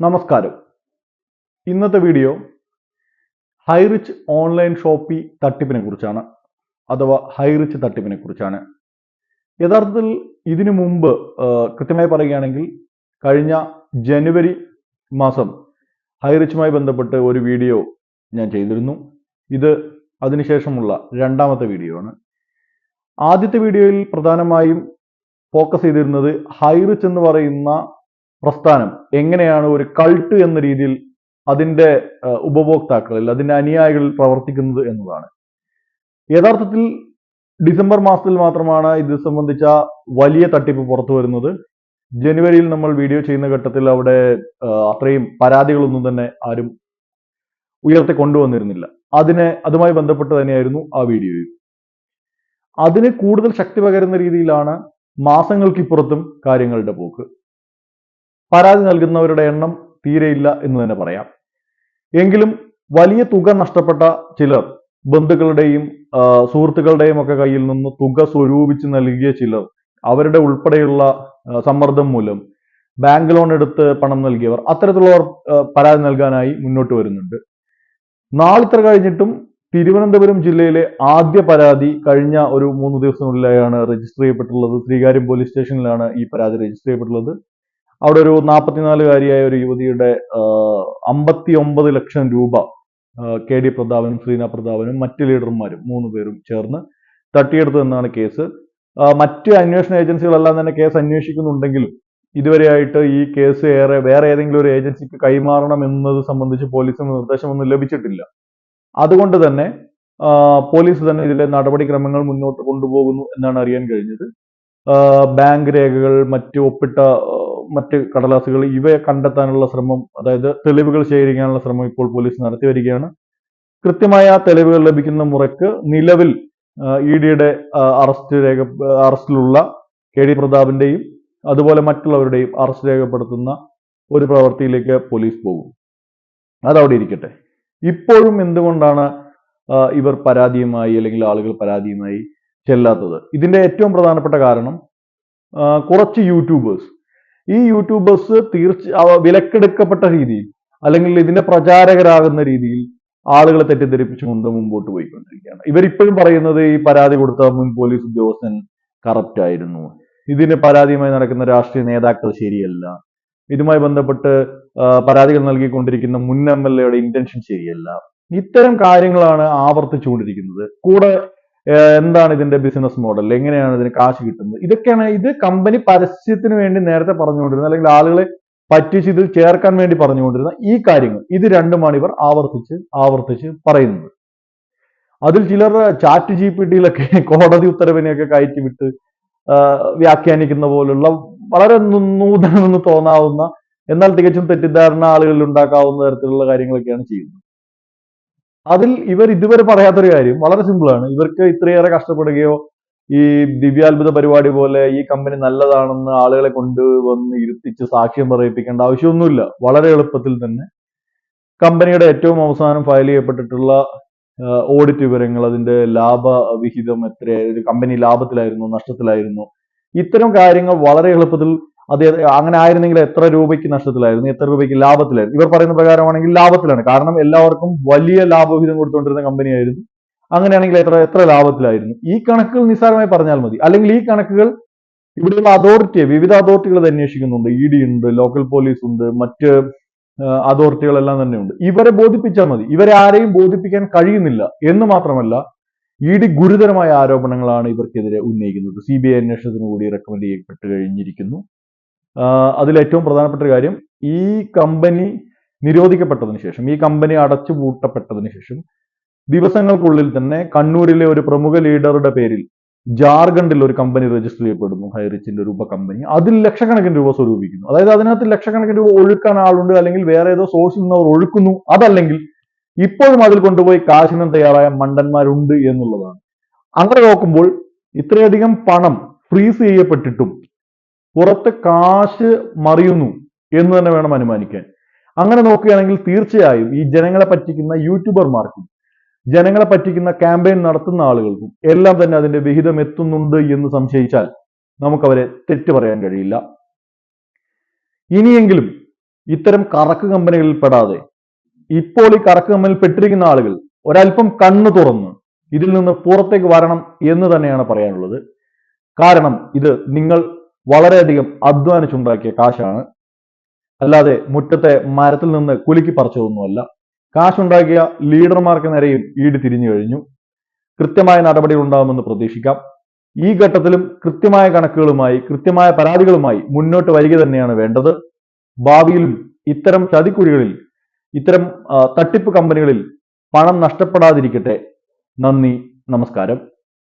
നമസ്കാരം. ഇന്നത്തെ video Highrich online Shopee തട്ടിപ്പിനെ കുറിച്ചാണ്, അഥവാ ഹൈറിച്ച് തട്ടിപ്പിനെ കുറിച്ചാണ്. യഥാർത്ഥത്തിൽ ഇതിനു മുമ്പ് കൃത്യമായി പറയുകയാണെങ്കിൽ കഴിഞ്ഞ ജനുവരി മാസം ഹൈറിച്ചുമായി ബന്ധപ്പെട്ട് ഒരു വീഡിയോ ഞാൻ ചെയ്തിരുന്നു. ഇത് അതിനുശേഷമുള്ള രണ്ടാമത്തെ വീഡിയോ ആണ്. ആദ്യത്തെ വീഡിയോയിൽ പ്രധാനമായും ഫോക്കസ് ചെയ്തിരുന്നത് ഹൈറിച്ച് എന്ന് പറയുന്ന പ്രസ്ഥാനം എങ്ങനെയാണ് ഒരു കൾട്ട് എന്ന രീതിയിൽ അതിന്റെ ഉപഭോക്താക്കളിൽ, അതിന്റെ അനുയായികളിൽ പ്രവർത്തിക്കുന്നത് എന്നതാണ്. യഥാർത്ഥത്തിൽ ഡിസംബർ മാസത്തിൽ മാത്രമാണ് ഇത് സംബന്ധിച്ച വലിയ തട്ടിപ്പ് പുറത്തു വരുന്നത്. ജനുവരിയിൽ നമ്മൾ വീഡിയോ ചെയ്യുന്ന ഘട്ടത്തിൽ അവിടെ അത്രയും പരാതികളൊന്നും തന്നെ ആരും ഉയർത്തി കൊണ്ടുവന്നിരുന്നില്ല. അതുമായി ബന്ധപ്പെട്ട് തന്നെയായിരുന്നു ആ വീഡിയോയും. അതിന് കൂടുതൽ ശക്തി പകരുന്ന രീതിയിലാണ് മാസങ്ങൾക്കിപ്പുറത്തും കാര്യങ്ങളുടെ പോക്ക്. പരാതി നൽകുന്നവരുടെ എണ്ണം തീരെയില്ല എന്ന് തന്നെ പറയാം. എങ്കിലും വലിയ തുക നഷ്ടപ്പെട്ട ചിലർ, ബന്ധുക്കളുടെയും സുഹൃത്തുക്കളുടെയും ഒക്കെ കയ്യിൽ നിന്ന് തുക സ്വരൂപിച്ച് നൽകിയ ചിലർ, അവരുടെ ഉൾപ്പെടെയുള്ള സമ്മർദ്ദം മൂലം ബാങ്ക് ലോൺ എടുത്ത് പണം നൽകിയവർ, അത്തരത്തിലുള്ളവർ പരാതി നൽകാനായി മുന്നോട്ട് വരുന്നുണ്ട്. നാളിത്ര കഴിഞ്ഞിട്ടും തിരുവനന്തപുരം ജില്ലയിലെ ആദ്യ പരാതി കഴിഞ്ഞ ഒരു 3 ദിവസത്തിനുള്ളിലാണ് രജിസ്റ്റർ ചെയ്യപ്പെട്ടുള്ളത്. ശ്രീകാര്യം പോലീസ് സ്റ്റേഷനിലാണ് ഈ പരാതി രജിസ്റ്റർ ചെയ്യപ്പെട്ടുള്ളത്. അവിടെ ഒരു 44-കാരിയായ ഒരു യുവതിയുടെ 59 ലക്ഷം രൂപ KD പ്രതാപനും ശ്രീന പ്രതാപനും മറ്റ് ലീഡർമാരും 3 പേരും ചേർന്ന് തട്ടിയെടുത്തു എന്നാണ് കേസ്. മറ്റ് അന്വേഷണ ഏജൻസികളെല്ലാം തന്നെ കേസ് അന്വേഷിക്കുന്നുണ്ടെങ്കിലും ഇതുവരെയായിട്ട് ഈ കേസ് വേറെ ഏതെങ്കിലും ഒരു ഏജൻസിക്ക് കൈമാറണം എന്നത് സംബന്ധിച്ച് പോലീസിന് നിർദ്ദേശമൊന്നും ലഭിച്ചിട്ടില്ല. അതുകൊണ്ട് തന്നെ പോലീസ് തന്നെ ഇതിലെ നടപടിക്രമങ്ങൾ മുന്നോട്ട് കൊണ്ടുപോകുന്നു എന്നാണ് അറിയാൻ കഴിഞ്ഞത്. ബാങ്ക് രേഖകൾ, മറ്റ് കടലാസുകൾ ഇവയെ കണ്ടെത്താനുള്ള ശ്രമം, അതായത് തെളിവുകൾ ശേഖരിക്കാനുള്ള ശ്രമം ഇപ്പോൾ പോലീസ് നടത്തി വരികയാണ്. കൃത്യമായ തെളിവുകൾ ലഭിക്കുന്ന മുറയ്ക്ക് നിലവിൽ EDയുടെ അറസ്റ്റിലുള്ള KD പ്രതാപിന്റെയും അതുപോലെ മറ്റുള്ളവരുടെയും അറസ്റ്റ് രേഖപ്പെടുത്തുന്ന ഒരു പ്രവൃത്തിയിലേക്ക് പോലീസ് പോകും. അതവിടെ ഇരിക്കട്ടെ. ഇപ്പോഴും എന്തുകൊണ്ടാണ് ഇവർ പരാതിയുമായി, അല്ലെങ്കിൽ ആളുകൾ പരാതിയുമായി ചെല്ലാത്തത്? ഇതിന്റെ ഏറ്റവും പ്രധാനപ്പെട്ട കാരണം കുറച്ച് യൂട്യൂബേഴ്സ്, ഈ യൂട്യൂബേഴ്സ് വിലക്കെടുക്കപ്പെട്ട രീതിയിൽ, അല്ലെങ്കിൽ ഇതിന്റെ പ്രചാരകരാകുന്ന രീതിയിൽ ആളുകളെ തെറ്റിദ്ധരിപ്പിച്ചുകൊണ്ട് മുമ്പോട്ട് പോയിക്കൊണ്ടിരിക്കുകയാണ്. ഇവരിപ്പോഴും പറയുന്നത് ഈ പരാതി കൊടുത്ത മുൻ പോലീസ് ഉദ്യോഗസ്ഥൻ കറപ്റ്റ് ആയിരുന്നു, ഇതിന് പരാതിയുമായി നടക്കുന്ന രാഷ്ട്രീയ നേതാക്കൾ ശരിയല്ല, ഇതുമായി ബന്ധപ്പെട്ട് പരാതികൾ നൽകിക്കൊണ്ടിരിക്കുന്ന മുൻ MLAയുടെ ഇന്റൻഷൻ ശരിയല്ല. ഇത്തരം കാര്യങ്ങളാണ് ആവർത്തിച്ചുകൊണ്ടിരിക്കുന്നത്. കൂടെ എന്താണ് ഇതിന്റെ ബിസിനസ് മോഡൽ, എങ്ങനെയാണ് ഇതിന് കാശ് കിട്ടുന്നത്, ഇതൊക്കെയാണ്. ഇത് കമ്പനി പരസ്യത്തിന് വേണ്ടി നേരത്തെ പറഞ്ഞുകൊണ്ടിരുന്നത്, അല്ലെങ്കിൽ ആളുകളെ പറ്റിച്ച് ഇതിൽ ചേർക്കാൻ വേണ്ടി പറഞ്ഞുകൊണ്ടിരുന്ന ഈ കാര്യങ്ങൾ, ഇത് രണ്ടുമാണ് ഇവർ ആവർത്തിച്ച് പറയുന്നത്. അതിൽ ചിലർ ചാറ്റ് GPTയിലൊക്കെ കോടതി ഉത്തരവിനെയൊക്കെ കയറ്റി വിട്ട് വ്യാഖ്യാനിക്കുന്ന പോലുള്ള വളരെ നൂതനമെന്ന് തോന്നാവുന്ന, എന്നാൽ തികച്ചും തെറ്റിദ്ധാരണ ആളുകളിൽ ഉണ്ടാക്കാവുന്ന തരത്തിലുള്ള കാര്യങ്ങളൊക്കെയാണ് ചെയ്യുന്നത്. അതിൽ ഇവർ ഇതുവരെ പറയാത്തൊരു കാര്യം വളരെ സിമ്പിളാണ്. ഇവർക്ക് ഇത്രയേറെ കഷ്ടപ്പെടുകയോ ഈ ദിവ്യാത്ഭുത പരിപാടി പോലെ ഈ കമ്പനി നല്ലതാണെന്ന് ആളുകളെ കൊണ്ടുവന്ന് ഇരുത്തിച്ച് സാക്ഷ്യം പറയിപ്പിക്കേണ്ട ആവശ്യമൊന്നുമില്ല. വളരെ എളുപ്പത്തിൽ തന്നെ കമ്പനിയുടെ ഏറ്റവും അവസാനം ഫയൽ ചെയ്യപ്പെട്ടിട്ടുള്ള ഓഡിറ്റ് വിവരങ്ങൾ, അതിന്റെ ലാഭവിഹിതം എത്രയായിരുന്നു, കമ്പനി ലാഭത്തിലായിരുന്നു, നഷ്ടത്തിലായിരുന്നു, ഇത്തരം കാര്യങ്ങൾ വളരെ എളുപ്പത്തിൽ, അത് അങ്ങനെ ആയിരുന്നെങ്കിൽ എത്ര രൂപയ്ക്ക് നഷ്ടത്തിലായിരുന്നു, എത്ര രൂപയ്ക്ക് ലാഭത്തിലായിരുന്നു, ഇവർ പറയുന്ന പ്രകാരമാണെങ്കിൽ ലാഭത്തിലാണ്. കാരണം എല്ലാവർക്കും വലിയ ലാഭവിഹിതം കൊടുത്തുകൊണ്ടിരുന്ന കമ്പനിയായിരുന്നു. അങ്ങനെയാണെങ്കിൽ എത്ര ലാഭത്തിലായിരുന്നു, ഈ കണക്കുകൾ നിസ്സാരമായി പറഞ്ഞാൽ മതി. അല്ലെങ്കിൽ ഈ കണക്കുകൾ ഇവിടെയുള്ള വിവിധ അതോറിറ്റികൾ അത് അന്വേഷിക്കുന്നുണ്ട്. ED ഉണ്ട്, ലോക്കൽ പോലീസ് ഉണ്ട്, മറ്റ് അതോറിറ്റികളെല്ലാം തന്നെ ഉണ്ട്. ഇവരെ ബോധിപ്പിച്ചാൽ മതി. ഇവരെ ആരെയും ബോധിപ്പിക്കാൻ കഴിയുന്നില്ല എന്ന് മാത്രമല്ല, ED ഗുരുതരമായ ആരോപണങ്ങളാണ് ഇവർക്കെതിരെ ഉന്നയിക്കുന്നത്. CBI അന്വേഷണത്തിന് കൂടി റെക്കമെൻഡ് ചെയ്യപ്പെട്ട് കഴിഞ്ഞിരിക്കുന്നു. അതിൽ ഏറ്റവും പ്രധാനപ്പെട്ട ഒരു കാര്യം, ഈ കമ്പനി നിരോധിക്കപ്പെട്ടതിന് ശേഷം, ഈ കമ്പനി അടച്ചുപൂട്ടപ്പെട്ടതിന് ശേഷം ദിവസങ്ങൾക്കുള്ളിൽ തന്നെ കണ്ണൂരിലെ ഒരു പ്രമുഖ ലീഡറുടെ പേരിൽ ജാർഖണ്ഡിൽ ഒരു കമ്പനി രജിസ്റ്റർ ചെയ്യപ്പെടുന്നു, ഹൈറിച്ചിന്റെ ഒരു ഉപകമ്പനി. അതിൽ ലക്ഷക്കണക്കിന് രൂപ സ്വരൂപിക്കുന്നു. അതായത് അതിനകത്ത് ലക്ഷക്കണക്കിന് രൂപ ഒഴുക്കാൻ ആളുണ്ട്, അല്ലെങ്കിൽ വേറെ ഏതോ സോഴ്സിൽ നിന്ന് അവർ ഒഴുക്കുന്നു. അതല്ലെങ്കിൽ ഇപ്പോഴും അതിൽ കൊണ്ടുപോയി കാശിനും തയ്യാറായ മണ്ടന്മാരുണ്ട് എന്നുള്ളതാണ്. അങ്ങനെ നോക്കുമ്പോൾ ഇത്രയധികം പണം ഫ്രീസ് ചെയ്യപ്പെട്ടിട്ടും പുറത്ത് കാശ് മറിയുന്നു എന്ന് തന്നെ വേണം അനുമാനിക്കാൻ. അങ്ങനെ നോക്കുകയാണെങ്കിൽ തീർച്ചയായും ഈ ജനങ്ങളെ പറ്റിക്കുന്ന യൂട്യൂബർമാർക്കും ജനങ്ങളെ പറ്റിക്കുന്ന ക്യാമ്പയിൻ നടത്തുന്ന ആളുകൾക്കും എല്ലാം തന്നെ അതിന്റെ വിഹിതം എത്തുന്നുണ്ട് എന്ന് സംശയിച്ചാൽ നമുക്കവരെ തെറ്റു പറയാൻ കഴിയില്ല. ഇനിയെങ്കിലും ഇത്തരം കറക്ക് കമ്പനികളിൽ പെടാതെ ഇപ്പോൾ ഈ കറക്ക് കമ്പനിയിൽ പെട്ടിരിക്കുന്ന ആളുകൾ ഒരല്പം കണ്ണു തുറന്ന് ഇതിൽ നിന്ന് പുറത്തേക്ക് വരണം എന്ന് തന്നെയാണ് പറയാനുള്ളത്. കാരണം ഇത് നിങ്ങൾ വളരെയധികം അധ്വാനിച്ചുണ്ടാക്കിയ കാശാണ്, അല്ലാതെ മുറ്റത്തെ മരത്തിൽ നിന്ന് കുലുക്കി പറിച്ചതൊന്നുമല്ല. കാശുണ്ടാക്കിയ ലീഡർമാർക്ക് നേരെയും ഈട് തിരിഞ്ഞു കഴിഞ്ഞു. കൃത്യമായ നടപടികൾ ഉണ്ടാകുമെന്ന് പ്രതീക്ഷിക്കാം. ഈ ഘട്ടത്തിലും കൃത്യമായ കണക്കുകളുമായി കൃത്യമായ പരാതികളുമായി മുന്നോട്ട് വരിക തന്നെയാണ് വേണ്ടത്. ഭാവിയിലും ഇത്തരം ചതിക്കുഴികളിൽ ഇത്തരം തട്ടിപ്പ് കമ്പനികളിൽ പണം നഷ്ടപ്പെടാതിരിക്കട്ടെ. നന്ദി, നമസ്കാരം.